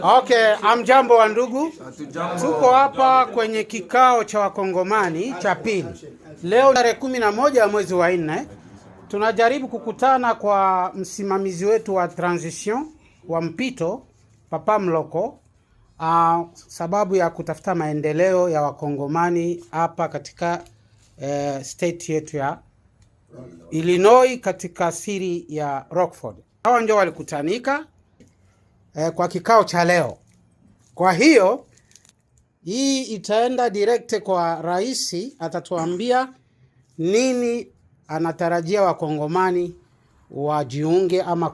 Okay, amjambo wa ndugu. Tuko hapa kwenye kikao cha wakongomani cha pili. Leo tarehe 11 ya mwezi wa 4 tunajaribu kukutana kwa msimamizi wetu wa transition wa mpito Papa Mloko, sababu ya kutafuta maendeleo ya wakongomani hapa katika state yetu ya Illinois katika siri ya Rockford. Hawa ndio walikutanika kwa kikao cha leo. Kwa hiyo hii itaenda direct kwa rais, atatuambia nini anatarajia wakongomani wajiunge ama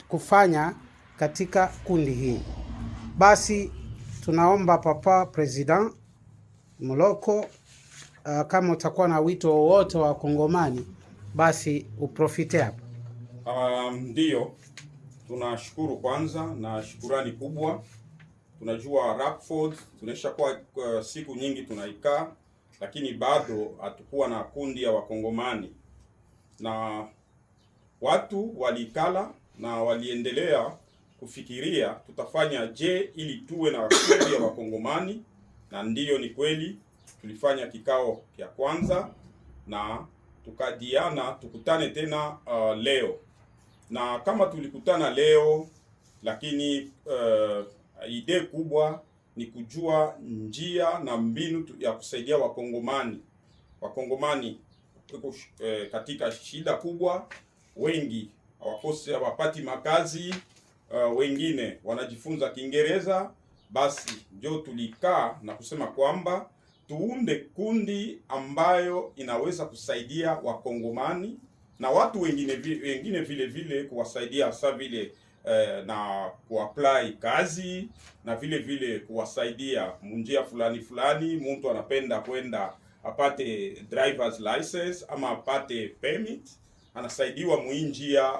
kufanya katika kundi hii. Basi tunaomba Papa President Mloko, kama utakuwa na wito wowote wa wakongomani basi uprofite hapa. Ndio, tunashukuru kwanza na shukurani kubwa. Tunajua Rockford tunaisha kwa siku nyingi tunaikaa, lakini bado hatukuwa na kundi ya wakongomani, na watu walikala na waliendelea kufikiria tutafanya je ili tuwe na kundi ya wakongomani, na ndiyo ni kweli tulifanya kikao ya kwanza na tukadiana tukutane tena leo. Na kama tulikutana leo, lakini idea kubwa ni kujua njia na mbinu ya kusaidia wakongomani. Wakongomani katika shida kubwa, wengi hawapati makazi, wengine wanajifunza Kiingereza. Basi ndio tulikaa na kusema kwamba tuunde kundi ambayo inaweza kusaidia wakongomani na watu wengine vile vile kuwasaidia, hasa vile na kuapply kazi, na vile vile kuwasaidia munjia fulani. Mtu anapenda kwenda apate driver's license ama apate permit, anasaidiwa muinjia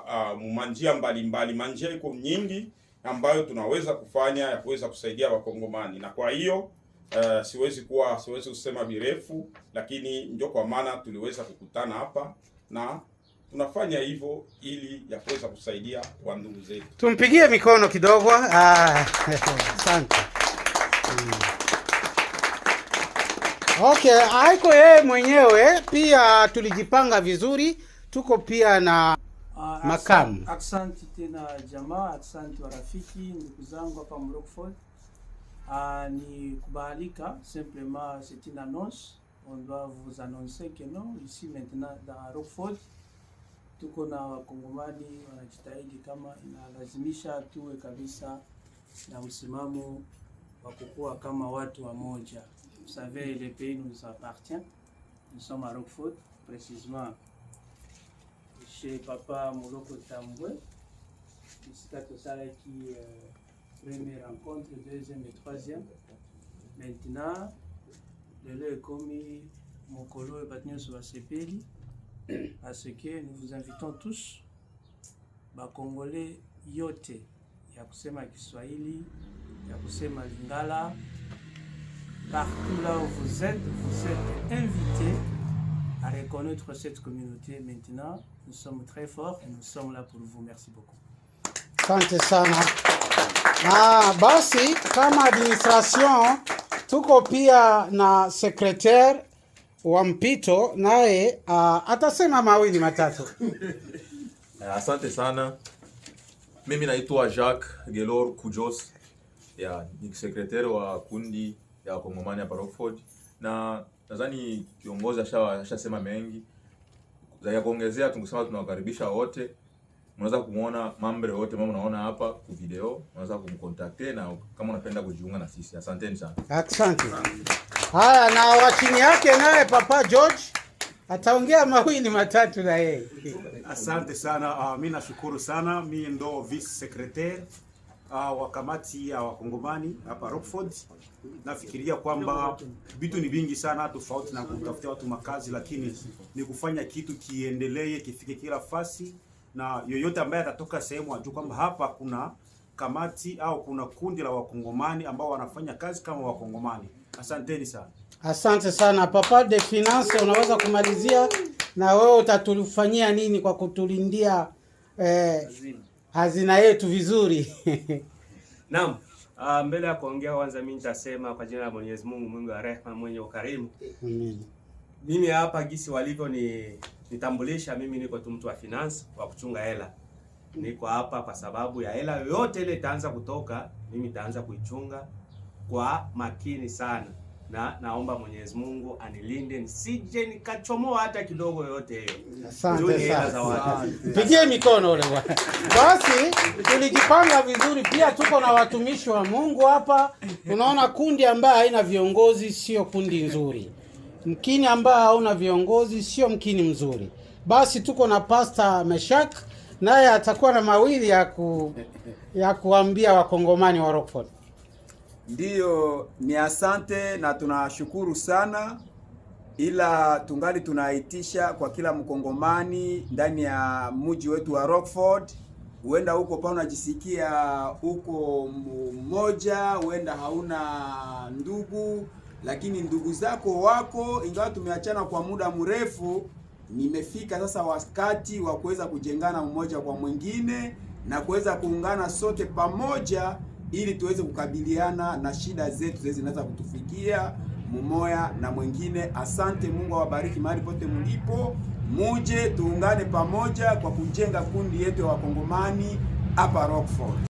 manjia mbalimbali. Manjia iko nyingi ambayo tunaweza kufanya ya kuweza kusaidia wakongomani, na kwa hiyo siwezi kusema birefu, lakini ndio kwa maana tuliweza kukutana hapa na tunafanya hivyo ili ya kuweza kusaidia wa ndugu zetu. Tumpigie mikono kidogo. Asante. Okay, haiko yeye mwenyewe, pia tulijipanga vizuri. Tuko pia na makamu. Asante tena jamaa, asante wa rafiki, ndugu zangu hapa Rockford. Ni kubalika, simplement c'est une annonce. On doit vous annoncer que non, ici maintenant dans Rockford tuko na wakongomani wanajitahidi kama inalazimisha tuwe kabisa na msimamo wa kukua kama watu wa moja. Vous savez, le pays nous appartient. Nous sommes à Rockford, précisément chez Papa Mloko Tambwe. Ici qui première rencontre, deuxième et troisième. Maintenant, le commis Mokolo et Batnyo Sepeli, parce que nous vous invitons tous, Congolais yote, ya kusema Kiswahili, ya kusema Lingala, partout là où vous êtes invités à reconnaître cette communauté. Maintenant, nous sommes très forts et nous sommes là pour vous. Merci beaucoup. Asante sana. Basi kama administration tuko pia na secretaire wa mpito, naye atasema mawili matatu. Asante sana. Mimi naitwa Jacques Gelor Kujos, ni secretaire wa kundi ya wakongomani hapa Rockford, na nadhani kiongozi ashasema mengi. Za kuongezea, tungesema tunawakaribisha wote. Unaweza kumuona mambre wote mama unaona hapa ku video, unaweza kumkontakte na kama unapenda kujiunga na sisi. Asanteni sana. Asante. Haya, na wachini yake naye Papa George ataongea mawili matatu na yeye. Asante sana. Mimi nashukuru sana. Mimi ndo vice secretary wa kamati ya wakongomani hapa Rockford. Nafikiria kwamba vitu ni vingi sana tofauti na kutafutia watu makazi, lakini ni kufanya kitu kiendelee, kifike kila fasi, na yoyote ambaye atatoka sehemu ajue kwamba hapa kuna kamati au kuna kundi la wakongomani ambao wanafanya kazi kama wakongomani. Asanteni sana. Asante sana. Papa de Finance, unaweza kumalizia na wewe utatufanyia nini kwa kutulindia hazina yetu vizuri? Naam. Mbele ya kuongea kwanza mimi nitasema kwa jina la Mwenyezi Mungu, Mungu wa rehema, mwenye ukarimu. Amen. Mimi hapa gisi walivyo nitambulisha, mimi niko tu mtu wa finance wa kuchunga hela. Niko hapa kwa sababu ya hela yoyote ile itaanza kutoka, mimi nitaanza kuichunga kwa makini sana. Na naomba Mwenyezi Mungu anilinde nisije nikachomoa hata kidogo yoyote hiyo. Asante sana. Pigie mikono ule bwana. Basi tulijipanga vizuri, pia tuko na watumishi wa Mungu hapa. Unaona, kundi ambaye haina viongozi sio kundi nzuri. Mkini ambaye hauna viongozi sio mkini mzuri. Basi tuko na Pastor Meshak, naye atakuwa na mawili ya kuambia wakongomani wa Rockford. Ndiyo, ni asante na tunashukuru sana, ila tungali tunaitisha kwa kila mkongomani ndani ya mji wetu wa Rockford. Huenda huko pa unajisikia huko mmoja, huenda hauna ndugu, lakini ndugu zako wako, ingawa tumeachana kwa muda mrefu. Nimefika sasa wakati wa kuweza kujengana mmoja kwa mwingine na kuweza kuungana sote pamoja ili tuweze kukabiliana na shida zetu zinaweza kutufikia mmoja na mwingine. Asante, Mungu awabariki mahali pote mlipo. Muje tuungane pamoja kwa kujenga kundi yetu ya wakongomani hapa Rockford.